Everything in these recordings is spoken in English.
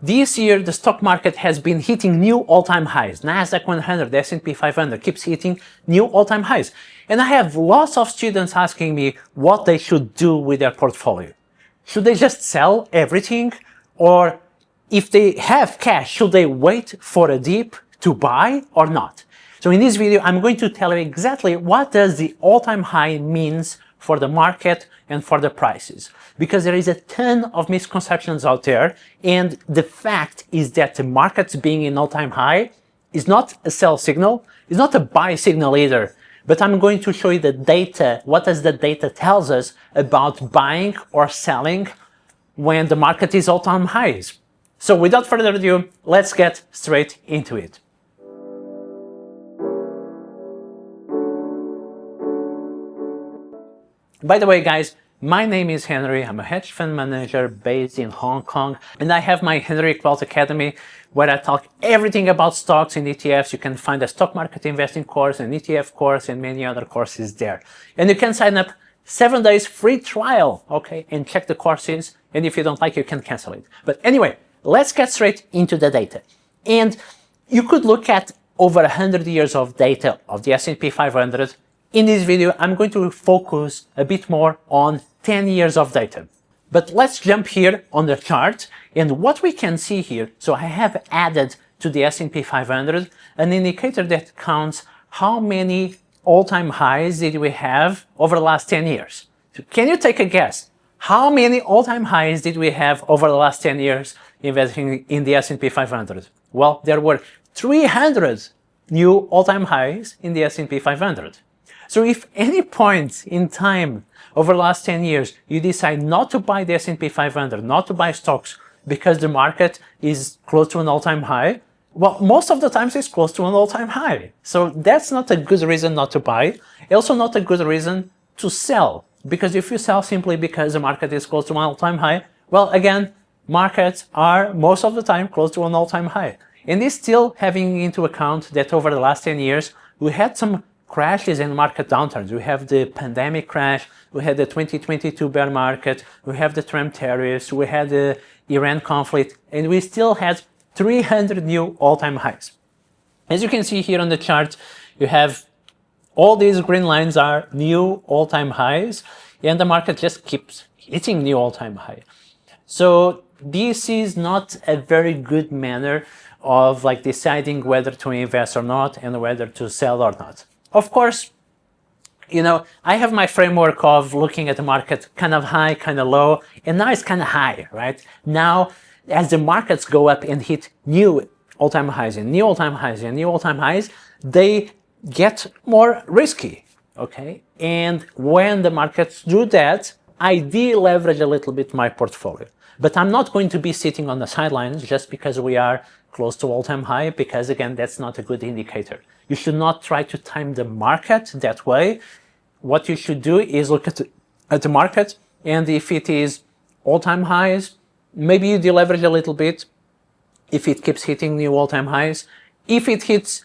This year, the stock market has been hitting new all-time highs. NASDAQ 100, S&P 500 keeps hitting new all-time highs. And I have lots of students asking me what they should do with their portfolio. Should they just sell everything? Or if they have cash, should they wait for a dip to buy or not? So in this video, I'm going to tell you exactly what does the all-time high means for the market and for the prices. Because there is a ton of misconceptions out there, and the fact is that the markets being in all-time high is not a sell signal, it's not a buy signal either. But I'm going to show you the data. What does the data tells us about buying or selling when the market is all-time highs? So without further ado, let's get straight into it. By the way, guys, my name is Henry. I'm a hedge fund manager based in Hong Kong, and I have my Henry Wealth Academy where I talk everything about stocks and ETFs. You can find a stock market investing course, an ETF course, and many other courses there. And you can sign up 7 days free trial, okay, and check the courses. And if you don't like it, you can cancel it. But anyway, let's get straight into the data. And you could look at over 100 years of data of the S&P 500. In this video, I'm going to focus a bit more on 10 years of data. But let's jump here on the chart, and what we can see here, so I have added to the S&P 500 an indicator that counts how many all-time highs did we have over the last 10 years. So can you take a guess? How many all-time highs did we have over the last 10 years investing in the S&P 500? Well, there were 300 new all-time highs in the S&P 500. So if any point in time over the last 10 years you decide not to buy the S&P 500, not to buy stocks because the market is close to an all-time high, well, most of the times it's close to an all-time high. So that's not a good reason not to buy. Also not a good reason to sell, because if you sell simply because the market is close to an all-time high, well, again, markets are most of the time close to an all-time high. And it's still having into account that over the last 10 years, we had some crashes and market downturns. We have the pandemic crash, we had the 2022 bear market, we have the Trump tariffs, we had the Iran conflict, and we still had 300 new all-time highs. As you can see here on the chart, you have all these green lines are new all-time highs, and the market just keeps hitting new all-time high. So this is not a very good manner of like deciding whether to invest or not and whether to sell or not. Of course, you know, I have my framework of looking at the market kind of high, kind of low, and now it's kind of high, right? Now, as the markets go up and hit new all-time highs and new all-time highs and new all-time highs, they get more risky, okay? And when the markets do that, I deleverage a little bit my portfolio. But I'm not going to be sitting on the sidelines just because we are close to all-time high, because again, that's not a good indicator. You should not try to time the market that way. What you should do is look at the market, and if it is all-time highs, maybe you deleverage a little bit if it keeps hitting new all-time highs. If it hits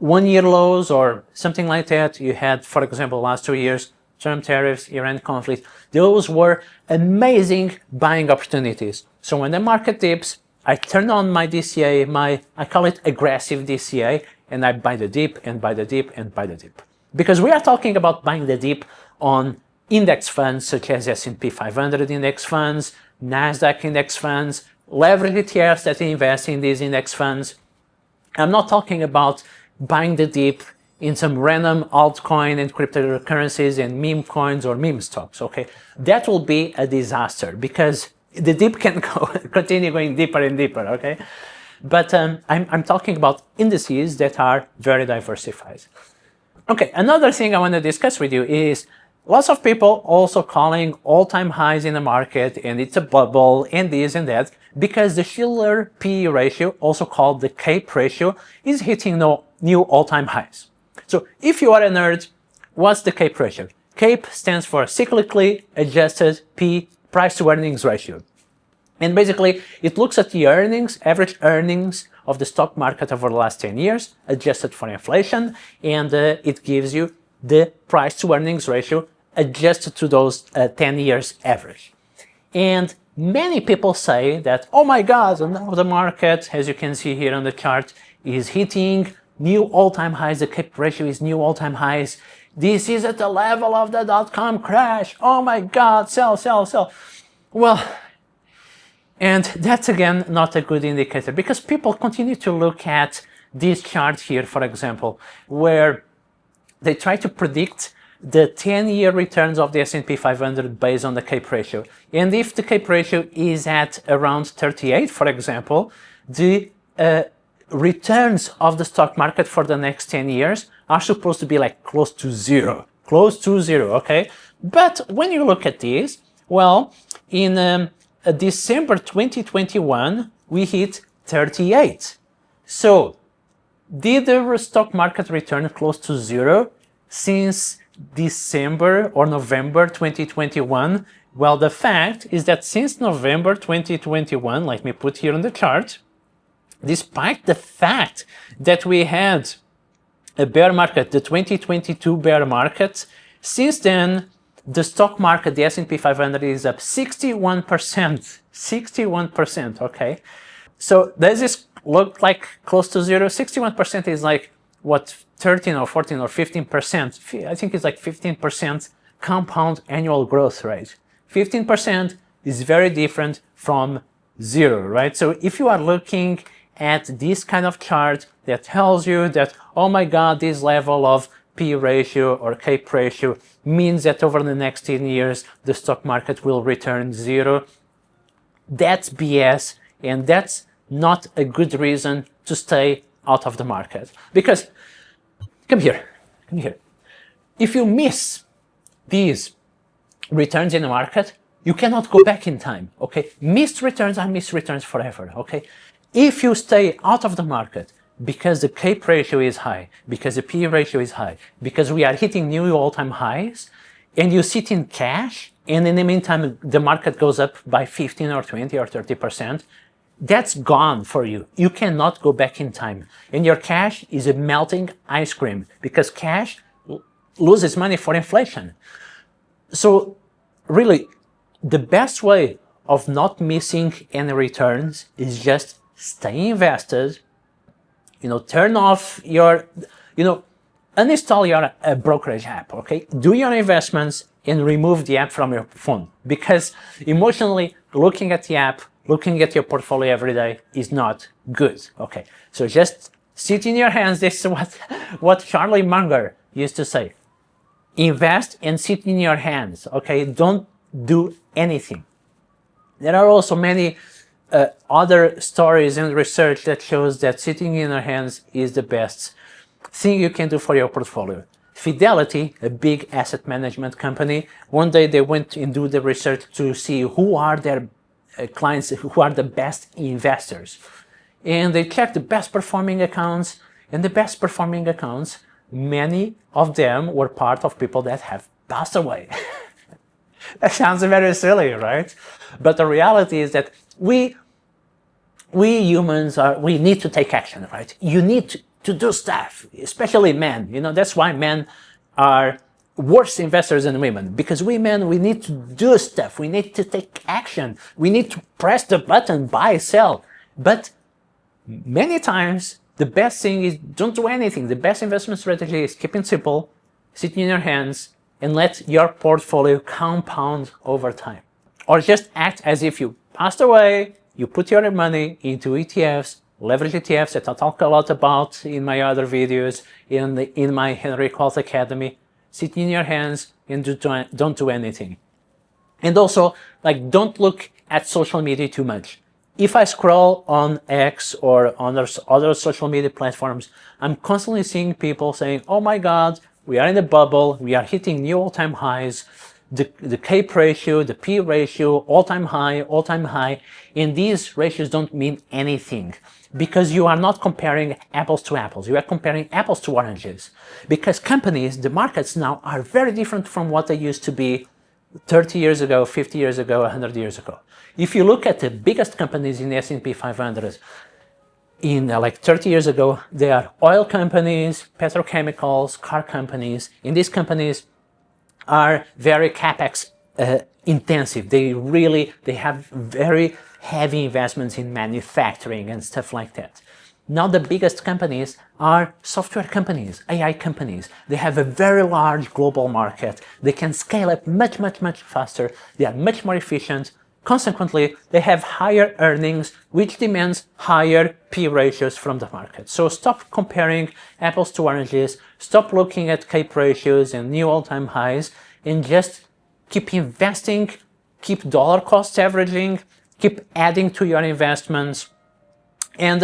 1-year lows or something like that, you had, for example, last 2 years, Trump tariffs, Iran conflict, those were amazing buying opportunities. So when the market dips, I turn on my DCA, I call it aggressive DCA, and I buy the dip and buy the dip and buy the dip. Because we are talking about buying the dip on index funds such as S&P 500 index funds, NASDAQ index funds, leverage ETFs that invest in these index funds. I'm not talking about buying the dip in some random altcoin and cryptocurrencies and meme coins or meme stocks, okay? That will be a disaster because the dip can continue going deeper and deeper, okay? But I'm talking about indices that are very diversified. Okay, another thing I want to discuss with you is lots of people also calling all-time highs in the market and it's a bubble and this and that because the Shiller PE ratio, also called the CAPE ratio, is hitting new all-time highs. So if you are a nerd, what's the CAPE ratio? CAPE stands for cyclically adjusted PE, price to earnings ratio. And basically, it looks at the earnings, average earnings of the stock market over the last 10 years, adjusted for inflation, and it gives you the price to earnings ratio adjusted to those 10 years average. And many people say that, oh my God, now the market, as you can see here on the chart, is hitting new all-time highs. The CAPE ratio is new all-time highs. This is at the level of the dot-com crash. Oh my God, sell, sell, sell. Well, and that's again not a good indicator, because people continue to look at this chart here, for example, where they try to predict the 10-year returns of the S&P 500 based on the CAPE ratio. And if the CAPE ratio is at around 38, for example, the returns of the stock market for the next 10 years are supposed to be like close to zero, okay? But when you look at this, well, in December 2021, we hit 38. So did the stock market return close to zero since December or November 2021? Well, the fact is that since November 2021, let me put here on the chart, despite the fact that we had a bear market, the 2022 bear market, since then, the stock market, the S&P 500 is up 61%, okay? So does this look like close to zero? 61% is like, what, 13 or 14 or 15%? I think it's like 15% compound annual growth rate. 15% is very different from zero, right? So if you are looking at this kind of chart that tells you that, oh my God, this level of P ratio or CAPE ratio means that over the next 10 years, the stock market will return zero, that's BS, and that's not a good reason to stay out of the market. Because, come here. If you miss these returns in the market, you cannot go back in time, okay? Missed returns are missed returns forever, okay? If you stay out of the market because the CAPE ratio is high, because the PE ratio is high, because we are hitting new all-time highs, and you sit in cash, and in the meantime the market goes up by 15 or 20 or 30%, that's gone for you. You cannot go back in time. And your cash is a melting ice cream, because cash loses money for inflation. So really, the best way of not missing any returns is just stay invested, turn off your, uninstall your brokerage app, okay? Do your investments and remove the app from your phone, because emotionally looking at the app, looking at your portfolio every day is not good, okay? So just sit in your hands. This is what Charlie Munger used to say. Invest and sit in your hands, okay? Don't do anything. There are also many other stories and research that shows that sitting in your hands is the best thing you can do for your portfolio. Fidelity, a big asset management company, one day they went and do the research to see who are their clients, who are the best investors. And they checked the best performing accounts, and the best performing accounts, many of them were part of people that have passed away. That sounds very silly, right? But the reality is that we humans we need to take action, right? You need to do stuff, especially men. That's why men are worse investors than women, because we men, we need to do stuff. We need to take action. We need to press the button, buy, sell. But many times, the best thing is don't do anything. The best investment strategy is keep it simple, sit in your hands, and let your portfolio compound over time. Or just act as if you passed away, you put your money into ETFs, leverage ETFs that I talk a lot about in my other videos, in my Henry Wealth Academy. Sit in your hands and don't do anything. And also, don't look at social media too much. If I scroll on X or on other social media platforms, I'm constantly seeing people saying, oh my God, we are in a bubble, we are hitting new all-time highs, the CAPE ratio, the P ratio, all-time high, and these ratios don't mean anything, because you are not comparing apples to apples, you are comparing apples to oranges. Because companies, the markets now are very different from what they used to be 30 years ago, 50 years ago, 100 years ago. If you look at the biggest companies in the S&P 500, in 30 years ago, they are oil companies, petrochemicals, car companies, and these companies are very capex intensive. They have very heavy investments in manufacturing and stuff like that. Now the biggest companies are software companies, AI companies. They have a very large global market. They can scale up much faster. They are much more efficient. Consequently, they have higher earnings, which demands higher P ratios from the market. So stop comparing apples to oranges, stop looking at CAPE ratios and new all-time highs, and just keep investing, keep dollar cost averaging, keep adding to your investments, and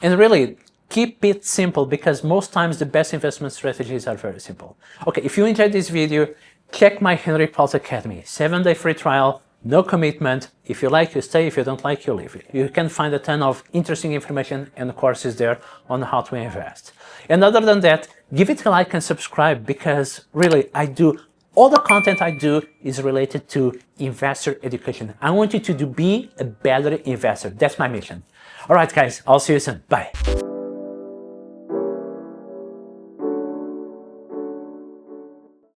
really keep it simple, because most times the best investment strategies are very simple. Okay, if you enjoyed this video, check my Henry Pulse Academy, 7-day free trial, no commitment. If you like, you stay. If you don't like, you leave. You can find a ton of interesting information and courses there on how to invest. And other than that, give it a like and subscribe, because really all the content I do is related to investor education. I want you to be a better investor. That's my mission. All right, guys, I'll see you soon. Bye.